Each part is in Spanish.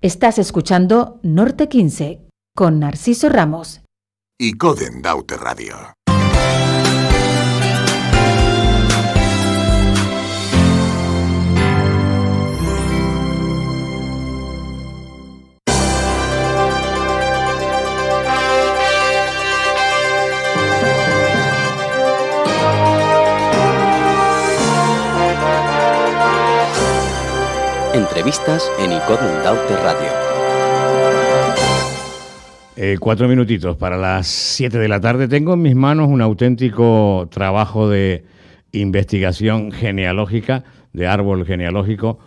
Estás escuchando Norte 15 con Narciso Ramos y Coden Daute Radio. Entrevistas en Icoden Daute Radio. 4 minutitos para las 7 de la tarde. Tengo en mis manos un auténtico trabajo de investigación genealógica, de árbol genealógico,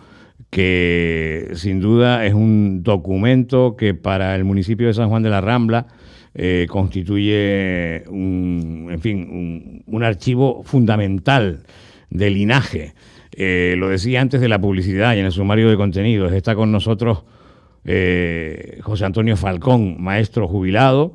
que sin duda es un documento que para el municipio de San Juan de la Rambla constituye un archivo fundamental de linaje. Lo decía antes de la publicidad y en el sumario de contenidos. Está con nosotros José Antonio Falcón, maestro jubilado,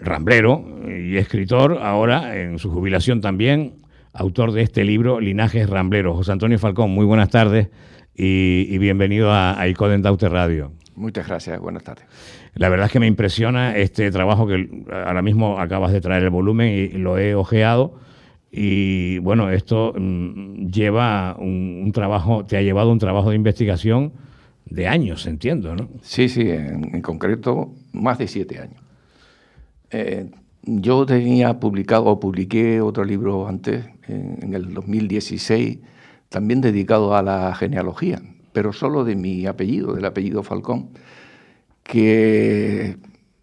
ramblero y escritor, ahora en su jubilación también, autor de este libro, Linajes Rambleros. José Antonio Falcón, muy buenas tardes y bienvenido a Icoden Daute Radio. Muchas gracias, buenas tardes. La verdad es que me impresiona este trabajo que ahora mismo acabas de traer el volumen y lo he ojeado. Y bueno, esto lleva un trabajo, te ha llevado un trabajo de investigación de años, entiendo, ¿no? Sí, en concreto más de 7 años. Yo publiqué otro libro antes, en el 2016, también dedicado a la genealogía, pero solo de mi apellido, del apellido Falcón, que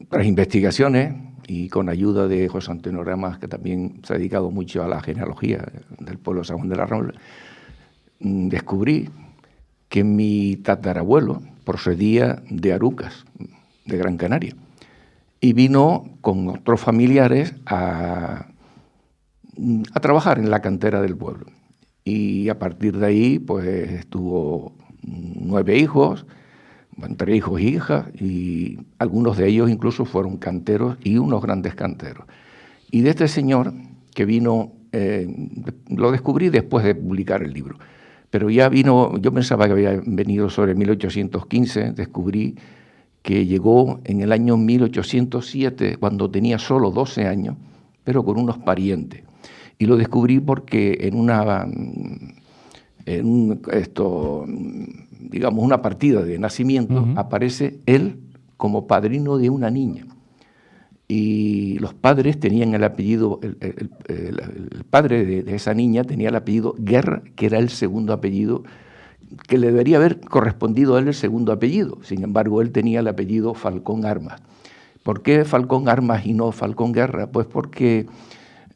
las investigaciones y con ayuda de José Antonio Ramas, que también se ha dedicado mucho a la genealogía del pueblo de San Juan de la Rambla, descubrí que mi tatarabuelo procedía de Arucas, de Gran Canaria, y vino con otros familiares a trabajar en la cantera del pueblo. Y a partir de ahí, pues tuvo 9 hijos, entre hijos e hijas, y algunos de ellos incluso fueron canteros y unos grandes canteros. Y de este señor que vino, lo descubrí después de publicar el libro, pero ya vino, yo pensaba que había venido sobre 1815, descubrí que llegó en el año 1807, cuando tenía solo 12 años, pero con unos parientes. Y lo descubrí porque en una partida de nacimiento, aparece él como padrino de una niña. Y los padres tenían el apellido, el padre de esa niña tenía el apellido Guerra, que era el segundo apellido, que le debería haber correspondido a él el segundo apellido. Sin embargo, él tenía el apellido Falcón Armas. ¿Por qué Falcón Armas y no Falcón Guerra? Pues porque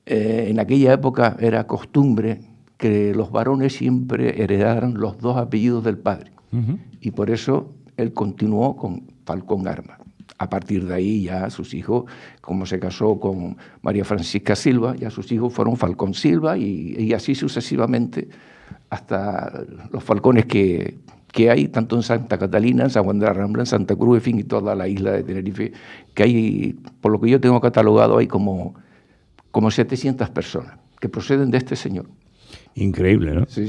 en aquella época era costumbre que los varones siempre heredaran los 2 apellidos del padre. Y por eso él continuó con Falcón Armas. A partir de ahí ya sus hijos, como se casó con María Francisca Silva, ya sus hijos fueron Falcón Silva y así sucesivamente hasta los Falcones que hay, tanto en Santa Catalina, en San Juan de la Rambla, en Santa Cruz, en fin, y toda la isla de Tenerife, que hay, por lo que yo tengo catalogado, hay como 700 personas que proceden de este señor. Increíble, ¿no? Sí.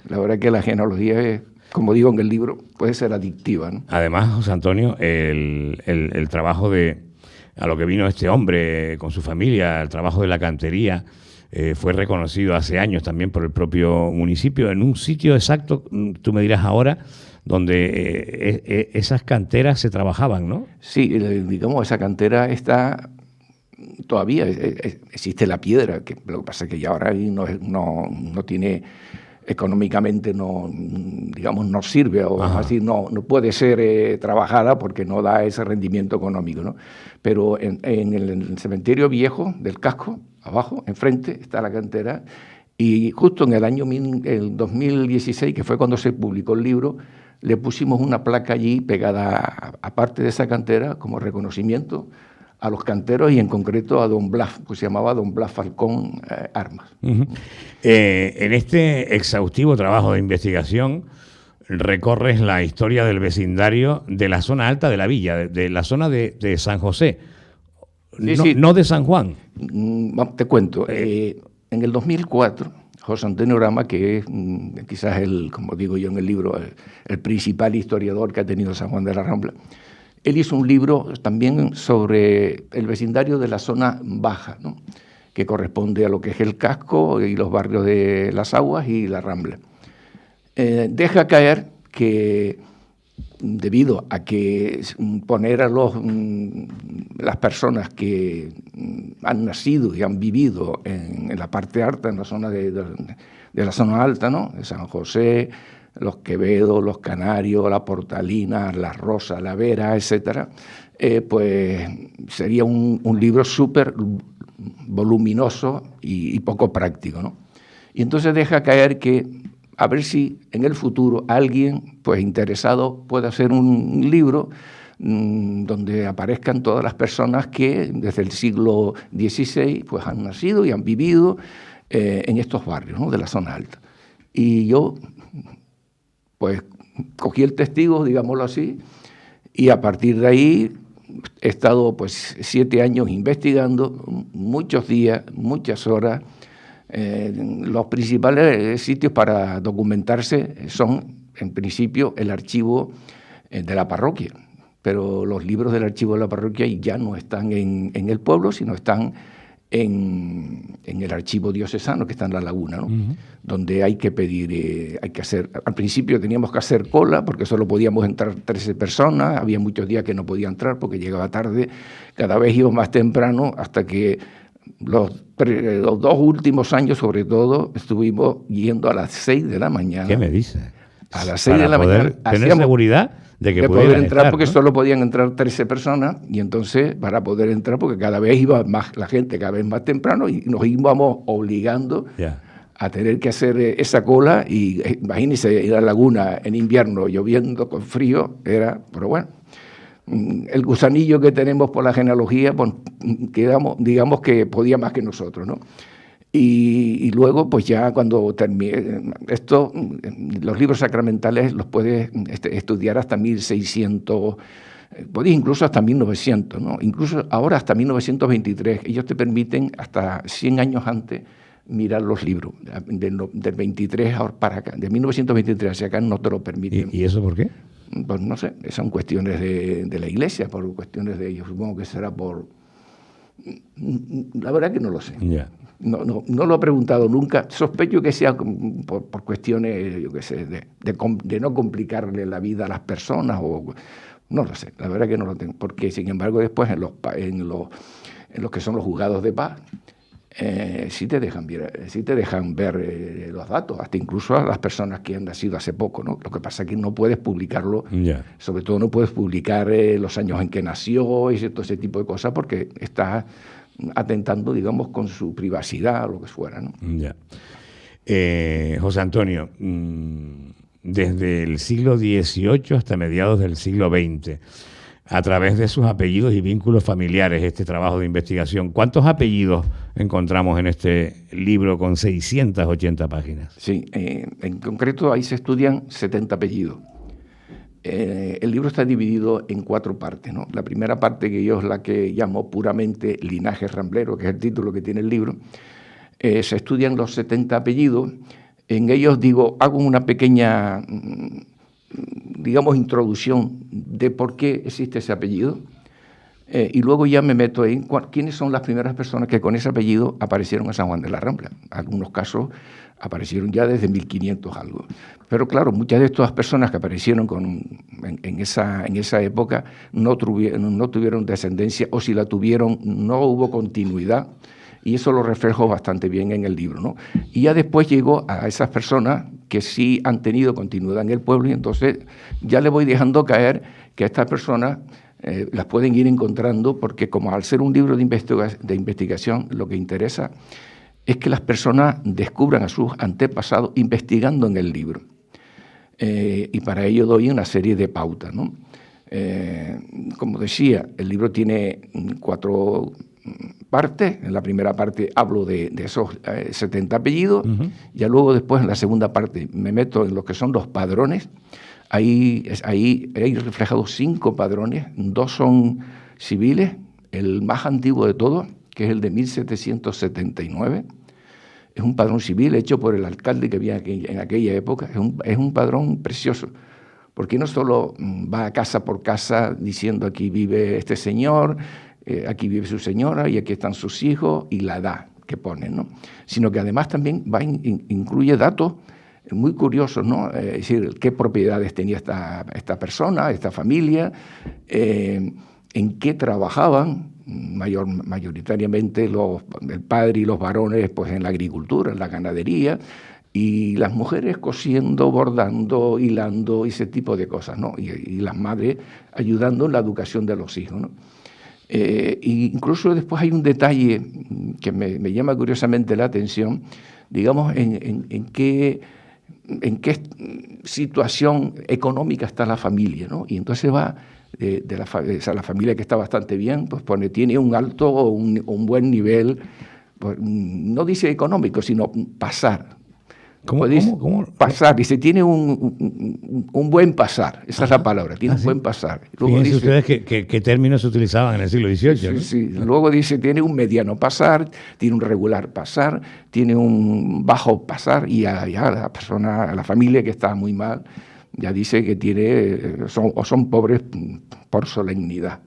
La verdad es que la genealogía es, como digo en el libro, puede ser adictiva, ¿no? Además, José Antonio, el trabajo a lo que vino este hombre con su familia, el trabajo de la cantería, fue reconocido hace años también por el propio municipio, en un sitio exacto, tú me dirás ahora, donde esas canteras se trabajaban, ¿no? Sí, digamos, esa cantera está... Todavía existe la piedra, que lo que pasa es que ya ahora no tiene, económicamente no sirve, o así no puede ser trabajada porque no da ese rendimiento económico, ¿no? Pero en el cementerio viejo del casco, abajo, enfrente, está la cantera, y justo en el 2016, que fue cuando se publicó el libro, le pusimos una placa allí pegada aparte de esa cantera como reconocimiento a los canteros y en concreto a don Blas, pues se llamaba don Blas Falcón Armas. En este exhaustivo trabajo de investigación recorres la historia del vecindario de la zona alta de la villa, de la zona de San José, no de San Juan. Te cuento, en el 2004 José Antonio Rama, que es quizás como digo yo en el libro, el principal historiador que ha tenido San Juan de la Rambla. Él hizo un libro también sobre el vecindario de la zona baja, ¿no?, que corresponde a lo que es el casco y los barrios de Las Aguas y la Rambla. Deja caer que debido a que poner a las personas que han nacido y han vivido en la parte alta, en la zona de la zona alta, ¿no?, de San José, los Quevedo, los Canarios, la Portalina, la Rosa, la Vera, etcétera, pues sería un libro súper voluminoso y poco práctico, ¿no? Y entonces deja caer que a ver si en el futuro alguien pues interesado puede hacer un libro donde aparezcan todas las personas que desde el siglo XVI pues han nacido y han vivido en estos barrios, ¿no?, de la zona alta. Y yo pues cogí el testigo, digámoslo así, y a partir de ahí he estado pues 7 años investigando, muchos días, muchas horas. Los principales sitios para documentarse son, en principio, el archivo de la parroquia, pero los libros del archivo de la parroquia ya no están en el pueblo, sino están en el archivo diocesano, que está en La Laguna, ¿no? Donde hay que pedir, hay que hacer, al principio teníamos que hacer cola, porque solo podíamos entrar 13 personas, había muchos días que no podía entrar porque llegaba tarde, cada vez iba más temprano, hasta que los 2 últimos años, sobre todo, estuvimos yendo a las 6 de la mañana. ¿Qué me dice? A las 6 de la mañana. Tener seguridad de poder entrar, porque ¿no? Solo podían entrar 13 personas, y entonces para poder entrar, porque cada vez iba más la gente, cada vez más temprano, y nos íbamos obligando a tener que hacer esa cola. Y imagínense ir a la Laguna en invierno, lloviendo, con frío, pero bueno, el gusanillo que tenemos por la genealogía, pues, digamos que podía más que nosotros, ¿no? Y luego, pues ya cuando termine esto, los libros sacramentales los puedes estudiar hasta 1600, puedes incluso hasta 1900, ¿no? Incluso ahora hasta 1923. Ellos te permiten hasta 100 años antes mirar los libros. Del 23 para acá, de 1923 hacia acá no te lo permiten. ¿Y eso por qué? Pues no sé, son cuestiones de la Iglesia, por cuestiones de ellos. Supongo que será por... La verdad que no lo sé. No lo he preguntado nunca. Sospecho que sea por cuestiones, yo qué sé, de no complicarle la vida a las personas, o no lo sé. La verdad que no lo tengo. Porque, sin embargo, después en los que son los juzgados de paz, sí te dejan ver los datos, hasta incluso a las personas que han nacido hace poco, ¿no? Lo que pasa es que no puedes publicarlo, sobre todo no puedes publicar los años en que nació y todo ese tipo de cosas, porque estás atentando, digamos, con su privacidad o lo que fuera, ¿no? José Antonio, desde el siglo XVIII hasta mediados del siglo XX, a través de sus apellidos y vínculos familiares, este trabajo de investigación, ¿cuántos apellidos encontramos en este libro con 680 páginas? Sí, en concreto ahí se estudian 70 apellidos. El libro está dividido en 4 partes, ¿no? La primera parte, que yo es la que llamo puramente Linaje Ramblero, que es el título que tiene el libro, se estudian los 70 apellidos. En ellos, hago una pequeña, digamos, introducción de por qué existe ese apellido, y luego ya me meto en quiénes son las primeras personas que con ese apellido aparecieron en San Juan de la Rambla. En algunos casos aparecieron ya desde 1500 algo. Pero claro, muchas de estas personas que aparecieron en esa época no tuvieron descendencia, o si la tuvieron no hubo continuidad, y eso lo reflejo bastante bien en el libro, ¿no? Y ya después llego a esas personas que sí han tenido continuidad en el pueblo, y entonces ya le voy dejando caer que a estas personas las pueden ir encontrando, porque como al ser un libro de investigación, lo que interesa es que las personas descubran a sus antepasados investigando en el libro. Y para ello doy una serie de pautas, ¿no? Como decía, el libro tiene 4 partes. En la primera parte hablo de esos 70 apellidos, ya luego después en la segunda parte me meto en lo que son los padrones. Ahí hay reflejados 5 padrones, 2 son civiles, el más antiguo de todos, que es el de 1779, Es un padrón civil hecho por el alcalde que había en aquella época. Es un padrón precioso, porque no solo va casa por casa diciendo aquí vive este señor, aquí vive su señora y aquí están sus hijos y la edad que ponen, ¿no? Sino que además también incluye datos muy curiosos, ¿no? Es decir, qué propiedades tenía esta persona, esta familia, en qué trabajaban, mayoritariamente el padre y los varones pues en la agricultura, en la ganadería, y las mujeres cosiendo, bordando, hilando, ese tipo de cosas, ¿no? Y las madres ayudando en la educación de los hijos, ¿no? Incluso después hay un detalle que me llama curiosamente la atención, digamos, en qué situación económica está la familia, ¿no? Y entonces va la familia que está bastante bien, pues tiene un alto o un buen nivel, pues, no dice económico, sino pasar. ¿Cómo? Pasar, dice, tiene un buen pasar, esa es la palabra, tiene un buen pasar. Luego Fíjense dice, ustedes qué términos se utilizaban en el siglo XVIII. sí, ¿no? sí. Luego dice, tiene un mediano pasar, tiene un regular pasar, tiene un bajo pasar, y ya la familia que está muy mal, ya dice que son pobres por solemnidad.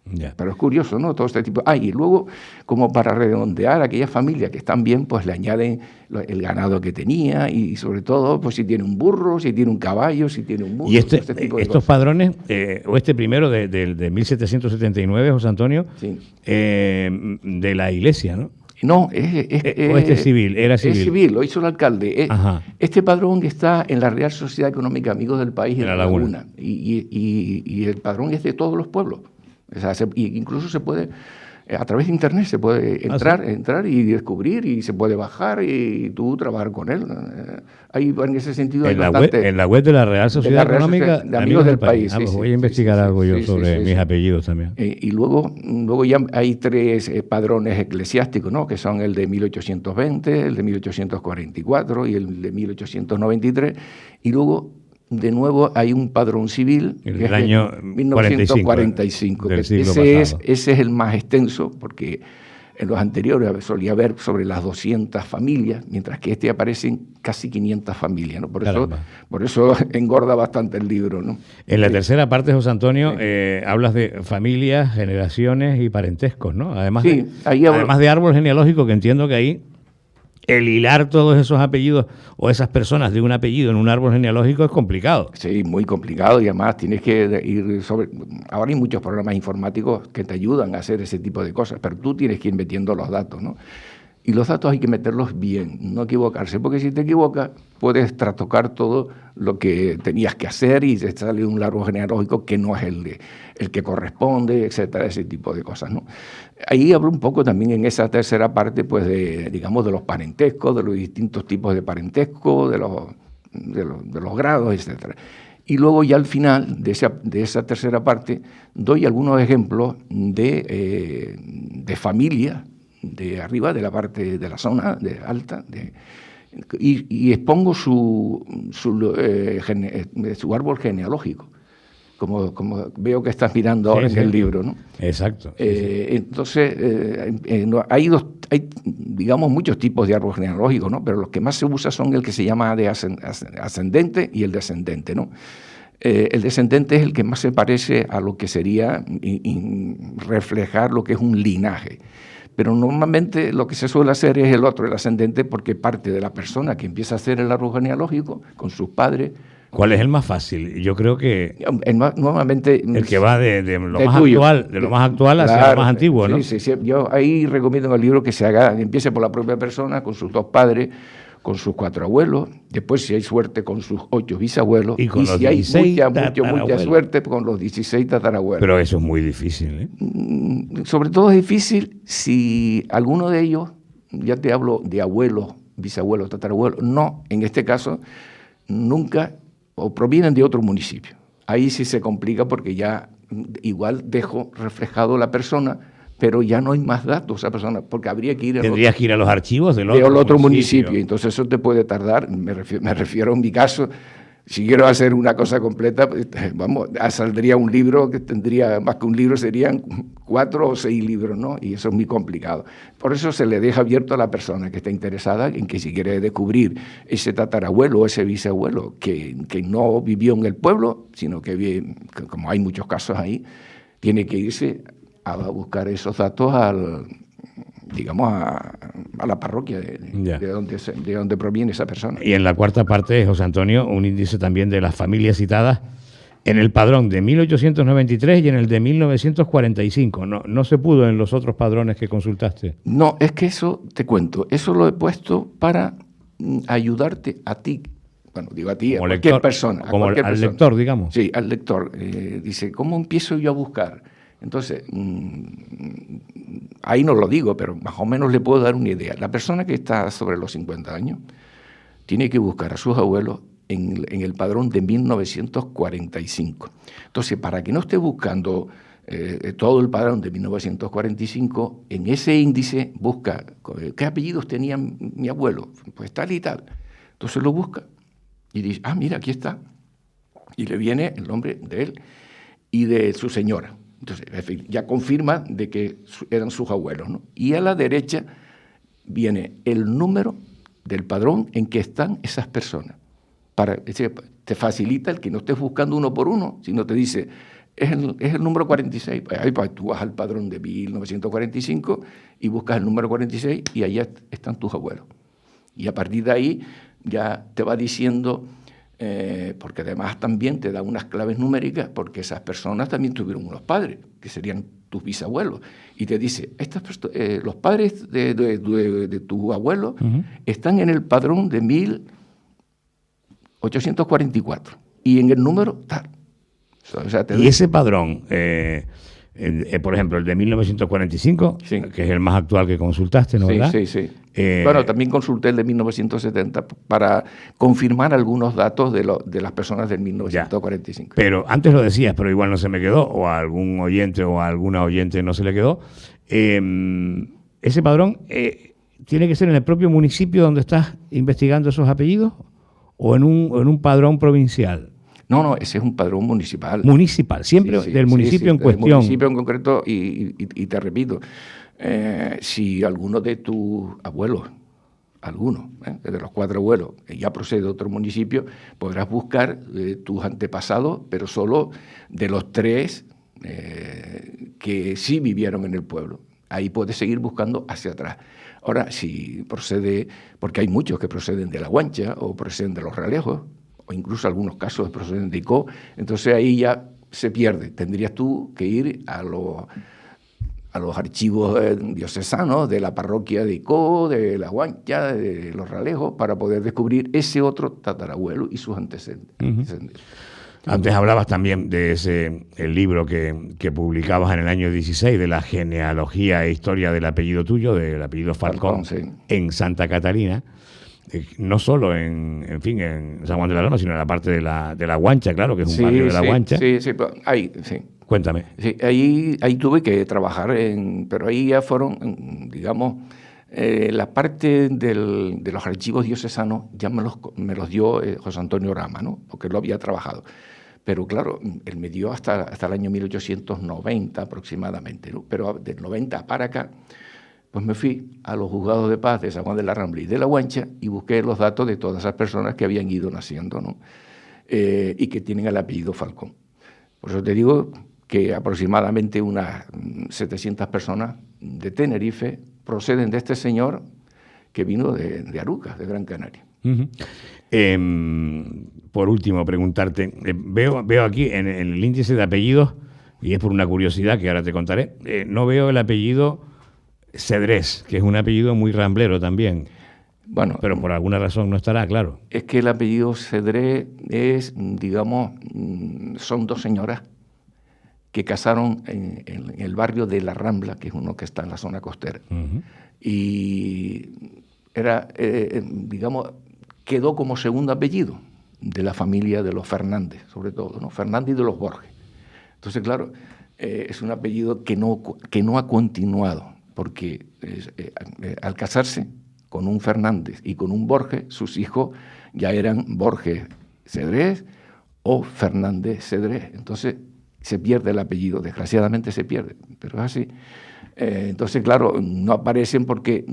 Ya. Pero es curioso, ¿no? Todo este tipo. Y luego, como para redondear, aquellas familias que están bien, pues le añaden el ganado que tenía y sobre todo, pues si tiene un burro, si tiene un caballo, si tiene un burro. Y este tipo de estos cosas. padrones, o este primero de 1779, José Antonio, Sí. De la iglesia, ¿no? No, o este civil, era civil. Es civil, lo hizo el alcalde. Ajá. Este padrón está en la Real Sociedad Económica Amigos del País, en La Laguna. Y el padrón es de todos los pueblos. O sea, incluso se puede, a través de internet, se puede entrar y descubrir, y se puede bajar y tú trabajar con él. Ahí, en ese sentido, En la web de la Real Sociedad Económica de Amigos del País. Pues voy a investigar algo yo sobre mis apellidos también. Y luego ya hay 3 padrones eclesiásticos, ¿no? Que son el de 1820, el de 1844 y el de 1893. Y luego, de nuevo, hay un padrón civil El del año 1945. del siglo Ese pasado. es el más extenso, porque en los anteriores solía haber sobre las 200 familias, mientras que aparecen casi 500 familias, ¿no? Por eso engorda bastante el libro, ¿no? En la tercera parte, José Antonio, hablas de familias, generaciones y parentescos, ¿no? Además de árbol genealógico, que entiendo que ahí el hilar todos esos apellidos o esas personas de un apellido en un árbol genealógico es complicado. Sí, muy complicado, y además tienes que ir Ahora hay muchos programas informáticos que te ayudan a hacer ese tipo de cosas, pero tú tienes que ir metiendo los datos, ¿no? Y los datos hay que meterlos bien, no equivocarse, porque si te equivocas puedes trastocar todo lo que tenías que hacer y te sale un árbol genealógico que no es el que corresponde, etcétera, ese tipo de cosas, ¿no? Ahí hablo un poco también en esa tercera parte, pues de los parentescos, de los distintos tipos de parentesco, de los grados, etcétera. Y luego ya al final de esa tercera parte doy algunos ejemplos de familias de arriba, de la parte de la zona de alta, y expongo su árbol genealógico, como veo que estás mirando ahora en el libro, ¿no? Exacto. Entonces, hay digamos, muchos tipos de árbol genealógico, ¿no? Pero los que más se usa son el que se llama de ascendente y el descendente, ¿no? El descendente es el que más se parece a lo que sería reflejar lo que es un linaje. Pero normalmente lo que se suele hacer es el ascendente, porque parte de la persona que empieza a hacer el árbol genealógico con sus padres. ¿Cuál es el más fácil? Yo creo que normalmente el que va de lo más actual hacia lo más antiguo, ¿no? Sí. Yo ahí recomiendo en el libro que empiece por la propia persona, con sus 2 padres, con sus 4 abuelos, después, si hay suerte, con sus 8 bisabuelos, y si hay mucha suerte, con los 16 tatarabuelos. Pero eso es muy difícil, ¿eh? Sobre todo es difícil si alguno de ellos, ya te hablo de abuelos, bisabuelos, tatarabuelos, no, en este caso, nunca, o provienen de otro municipio. Ahí sí se complica, porque ya igual dejo reflejado la persona, pero ya no hay más datos esa persona, porque tendrías que ir a los archivos del otro municipio. Entonces eso te puede tardar, me refiero en mi caso, Si quiero hacer una cosa completa, pues, vamos, saldría un libro que tendría, más que un libro, serían 4 o 6 libros, ¿no? Y eso es muy complicado. Por eso se le deja abierto a la persona que está interesada en que si quiere descubrir ese tatarabuelo o ese bisabuelo que no vivió en el pueblo, sino que como hay muchos casos ahí, tiene que irse a buscar esos datos a la parroquia de donde proviene esa persona. Y en la cuarta parte, José Antonio, un índice también de las familias citadas en el padrón de 1893 y en el de 1945. No se pudo en los otros padrones que consultaste. No, es que eso, te cuento, eso lo he puesto para ayudarte a ti. Bueno, digo a ti, como a cualquier lector, persona. Como al lector, digamos. Sí, al lector. Dice, ¿cómo empiezo yo a buscar? Entonces, ahí no lo digo, pero más o menos le puedo dar una idea. La persona que está sobre los 50 años tiene que buscar a sus abuelos en el padrón de 1945. Entonces, para que no esté buscando todo el padrón de 1945, en ese índice busca qué apellidos tenía mi abuelo, pues tal y tal. Entonces lo busca y dice, mira, aquí está. Y le viene el nombre de él y de su señora. Entonces, ya confirma de que eran sus abuelos, ¿no? Y a la derecha viene el número del padrón en que están esas personas. Te facilita el que no estés buscando uno por uno, sino te dice, es el número 46. Ahí tú vas al padrón de 1945 y buscas el número 46 y allá están tus abuelos. Y a partir de ahí ya te va diciendo... porque además también te da unas claves numéricas, porque esas personas también tuvieron unos padres, que serían tus bisabuelos, y te dice, los padres de tu abuelo están en el padrón de 1844, y en el número tal. O sea, y ese padrón, por ejemplo, el de 1945, sí, que es el más actual que consultaste, ¿no? ¿Verdad? Sí. Bueno, también consulté el de 1970 para confirmar algunos datos de las personas del 1945. Ya, pero antes lo decías, pero igual no se me quedó, o a algún oyente o a alguna oyente no se le quedó. ¿Ese padrón tiene que ser en el propio municipio donde estás investigando esos apellidos o en un padrón provincial? No, ese es un padrón municipal. Municipal, siempre del municipio en cuestión. Del municipio en concreto, y te repito, si alguno de tus abuelos, de los 4 abuelos, ya procede de otro municipio, podrás buscar tus antepasados, pero solo de los 3 que sí vivieron en el pueblo. Ahí puedes seguir buscando hacia atrás. Ahora, si procede, porque hay muchos que proceden de La Guancha o proceden de Los Realejos, o incluso algunos casos proceden de Icó, entonces ahí ya se pierde. Tendrías tú que ir a los archivos diocesanos de la parroquia de Icó, de La Guancha, de Los Realejos, para poder descubrir ese otro tatarabuelo y sus antecedentes. Antes hablabas también de el libro que publicabas en el año 16, de la genealogía e historia del apellido tuyo, del apellido Falcón, sí, en Santa Catalina. No solo en San Juan de la Roma, sino en la parte de la Guancha, claro, que es un barrio de la Guancha. Sí, ahí, sí. Cuéntame. Sí, ahí tuve que trabajar, pero ahí ya fueron, digamos, la parte de los archivos diocesanos ya me los dio José Antonio Rama, ¿no? Porque lo había trabajado. Pero claro, él me dio hasta el año 1890 aproximadamente, ¿no? Pero del 90 para acá, pues me fui a los juzgados de paz de San Juan de la Rambla y de La Guancha y busqué los datos de todas esas personas que habían ido naciendo, ¿no? Y que tienen el apellido Falcón. Por eso te digo que aproximadamente unas 700 personas de Tenerife proceden de este señor que vino de Arucas, de Gran Canaria. Uh-huh. Por último, preguntarte, veo aquí en el índice de apellidos, y es por una curiosidad que ahora te contaré, no veo el apellido Cedrés, que es un apellido muy ramblero también. Bueno, pero por alguna razón no estará, claro. Es que el apellido Cedrés es, digamos, son 2 señoras que casaron en el barrio de La Rambla, que es uno que está en la zona costera. Uh-huh. Y era, digamos, quedó como segundo apellido de la familia de los Fernández, sobre todo, ¿no? Fernández de los Borges. Entonces, claro, es un apellido que no ha continuado, porque al casarse con un Fernández y con un Borges, sus hijos ya eran Borges Cedrés o Fernández Cedrés. Entonces se pierde el apellido, desgraciadamente se pierde, pero es así. Entonces, claro, no aparecen porque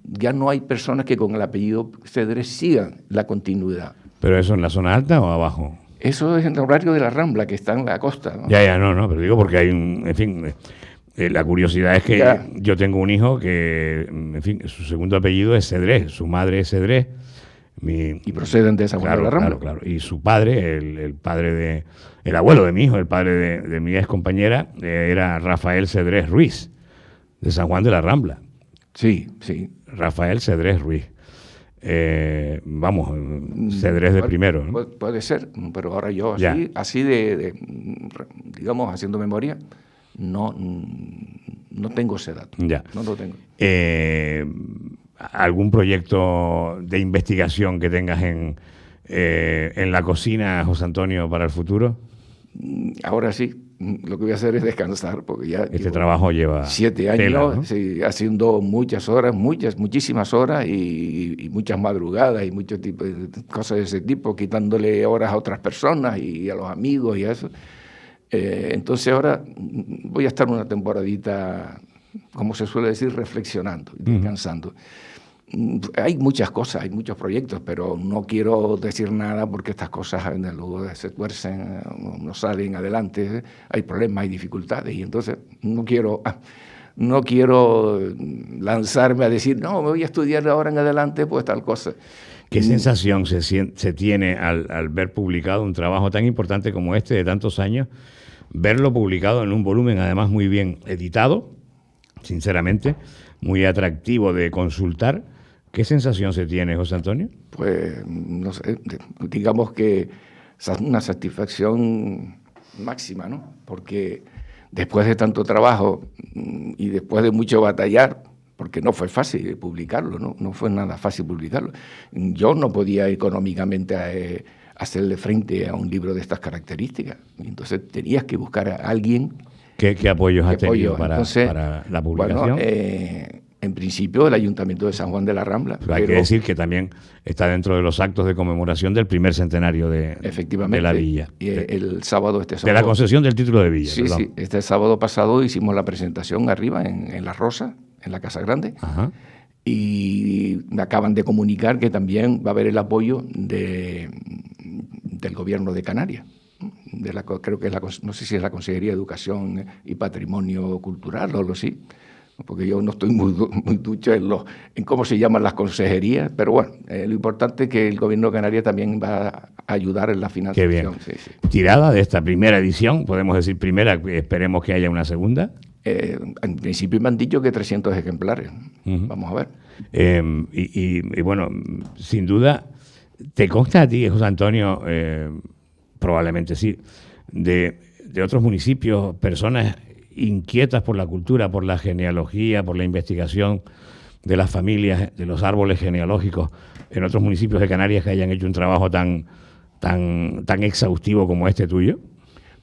ya no hay personas que con el apellido Cedrés sigan la continuidad. ¿Pero eso en la zona alta o abajo? Eso es en el horario de la Rambla, que está en la costa, ¿no? Ya, no, pero digo porque hay en fin, la curiosidad es que Ya. yo tengo un hijo que, en fin, su segundo apellido es Cedrés, su madre es Cedrés. Y proceden de San Juan de la Rambla. Claro. Y su padre, el abuelo de mi hijo, el padre de mi ex compañera, era Rafael Cedrés Ruiz, de San Juan de la Rambla. Sí. Rafael Cedrés Ruiz. Cedrés de primero, ¿no? Puede ser, pero ahora yo Ya. así digamos, haciendo memoria, no tengo ese dato. Ya. No lo tengo. ¿Algún proyecto de investigación que tengas en la cocina, José Antonio, para el futuro? Ahora sí, lo que voy a hacer es descansar, porque ya Este llevo trabajo lleva 7 años, tela, ¿no? sí, haciendo muchas horas, muchísimas horas y muchas madrugadas y muchos tipos de cosas de ese tipo, quitándole horas a otras personas y a los amigos y a eso. Entonces ahora voy a estar una temporadita, como se suele decir, reflexionando, descansando. Hay muchas cosas, hay muchos proyectos, pero no quiero decir nada porque estas cosas luego se tuercen, no salen adelante, hay problemas, hay dificultades, y entonces no quiero lanzarme a decir, no, me voy a estudiar ahora en adelante, pues tal cosa. ¿Qué sensación se tiene al ver publicado un trabajo tan importante como este de tantos años? Verlo publicado en un volumen además muy bien editado, sinceramente, muy atractivo de consultar. ¿Qué sensación se tiene, José Antonio? Pues, no sé, digamos que una satisfacción máxima, ¿no? Porque después de tanto trabajo y después de mucho batallar, porque no fue fácil publicarlo, no fue nada fácil publicarlo. Yo no podía económicamente hacerle frente a un libro de estas características. Entonces tenías que buscar a alguien. ¿Qué apoyos has tenido para la publicación? Bueno, en principio el Ayuntamiento de San Juan de la Rambla. Pero hay que decir que también está dentro de los actos de conmemoración del primer centenario de la villa. Y el sábado, de la concesión del título de villa. Sí, perdón. sí. Este sábado pasado hicimos la presentación arriba en La Rosa, en la Casa Grande. Ajá. Y me acaban de comunicar que también va a haber el apoyo del Gobierno de Canarias. Creo que no sé si es la Consejería de Educación y Patrimonio Cultural o algo así, porque yo no estoy muy ducho en cómo se llaman las consejerías, pero bueno, lo importante es que el Gobierno de Canarias también va a ayudar en la financiación. Qué bien. Sí. Tirada de esta primera edición, podemos decir primera, esperemos que haya una segunda. En principio me han dicho que 300 ejemplares. Vamos a ver. Y bueno, sin duda, ¿te consta a ti, José Antonio, probablemente sí, de otros municipios, personas inquietas por la cultura, por la genealogía, por la investigación de las familias, de los árboles genealógicos en otros municipios de Canarias que hayan hecho un trabajo tan exhaustivo como este tuyo?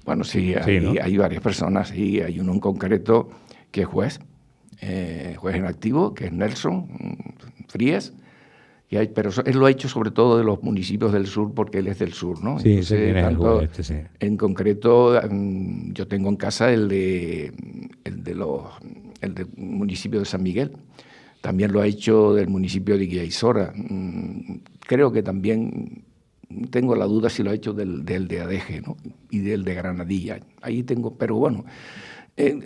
Bueno, sí, ¿no? Hay varias personas, y hay uno en concreto que es juez en activo, que es Nelson Fríes, pero él lo ha hecho sobre todo de los municipios del sur, porque él es del sur, ¿no? Sí, entonces, quién es el juez sí. En concreto, yo tengo en casa el del municipio de San Miguel. También lo ha hecho del municipio de Guiaizora. Creo que también tengo la duda si lo ha hecho del de Adeje, ¿no? Y del de Granadilla. Ahí tengo, pero bueno,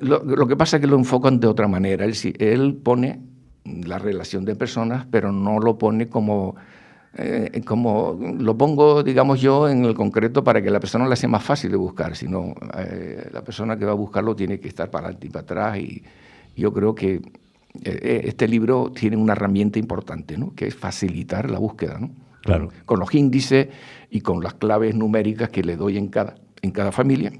lo que pasa es que lo enfocan de otra manera. Él pone la relación de personas, pero no lo pone como lo pongo, digamos yo, en el concreto para que la persona le sea más fácil de buscar, sino la persona que va a buscarlo tiene que estar para adelante y para atrás, y yo creo que este libro tiene una herramienta importante, ¿no? Que es facilitar la búsqueda, ¿no? Claro. Con los índices y con las claves numéricas que le doy en cada familia,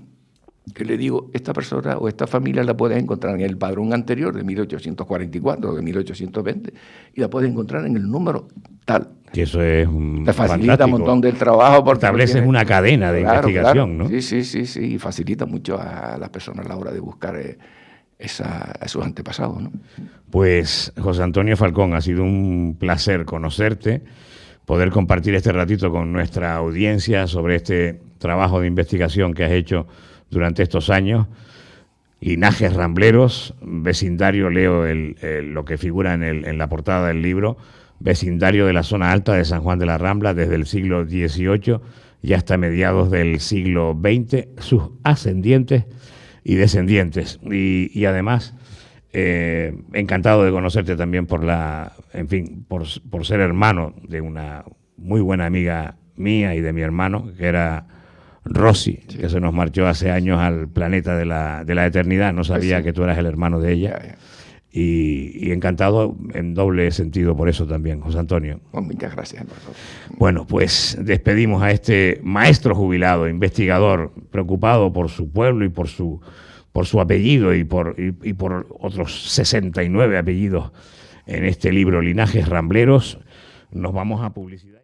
que le digo, esta persona o esta familia la puedes encontrar en el padrón anterior de 1844 o de 1820 y la puedes encontrar en el número tal. Que eso es te facilita fantástico. un montón del trabajo. Porque estableces una cadena de investigación, claro. ¿no? Sí, y facilita mucho a las personas a la hora de buscar a sus antepasados, ¿no? Pues, José Antonio Falcón, ha sido un placer conocerte, poder compartir este ratito con nuestra audiencia sobre este trabajo de investigación que has hecho durante estos años. Linajes rambleros, vecindario, leo lo que figura en la portada del libro, vecindario de la zona alta de San Juan de la Rambla desde el siglo XVIII y hasta mediados del siglo XX, sus ascendientes y descendientes. Y además, encantado de conocerte también por ser hermano de una muy buena amiga mía y de mi hermano, que era Rosy, sí, que se nos marchó hace años al planeta de la eternidad. No sabía sí, que tú eras el hermano de ella. Ya. Y encantado en doble sentido por eso también, José Antonio. Bueno, muchas gracias. Bueno, pues despedimos a este maestro jubilado, investigador, preocupado por su pueblo y por su apellido y por otros 69 apellidos en este libro, Linajes Rambleros. Nos vamos a publicidad.